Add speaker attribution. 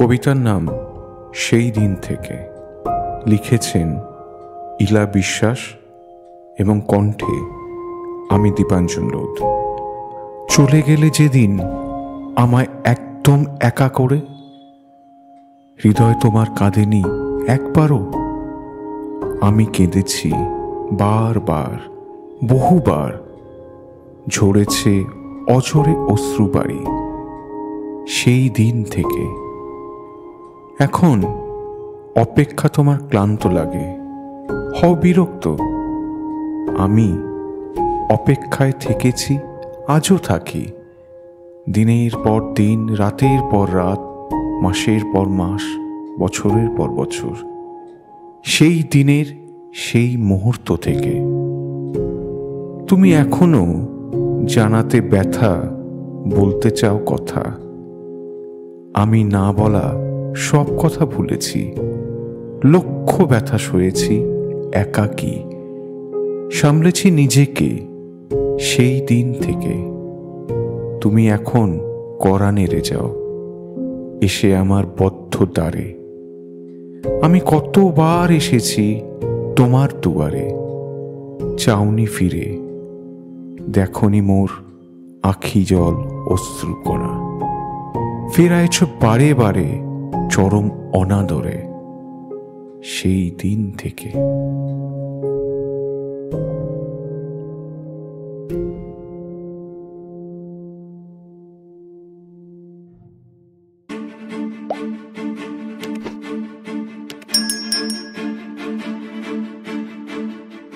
Speaker 1: কবিতার নাম সেই দিন থেকে। লিখেছেন ইলা বিশ্বাস এবং কণ্ঠে আমি দীপাঞ্জন লোধ। চলে গেলে যেদিন আমায় একদম একা করে, হৃদয় তোমার কাঁদেনি একবারও। আমি কেঁদেছি বারবার, বহুবার, ঝরেছে অঝরে অশ্রুবাড়ি সেই দিন থেকে। এখন অপেক্ষা তোমার ক্লান্ত লাগে, হও বিরক্ত। আমি অপেক্ষায় থেকেছি, আজও থাকি। দিনের পর দিন, রাতের পর রাত, মাসের পর মাস, বছরের পর বছর, সেই দিনের সেই মুহূর্ত থেকে। তুমি এখনো জানাতে ব্যথা, বলতে চাও কথা। আমি না বলা সব কথা ভুলেছি, লক্ষ ব্যথা সয়েছি একাকী, সামলেছি নিজেকে সেই দিন থেকে। তুমি এখন কড়া নেড়ে যাও এসে আমার বদ্ধ দ্বারে। আমি কতবার এসেছি তোমার দুয়ারে, চাওনি ফিরে, দেখনি মোর আখি জল অশ্রুকণা। ফেরাইছ বারে বারে চরম অনাদরে সেই দিন থেকে।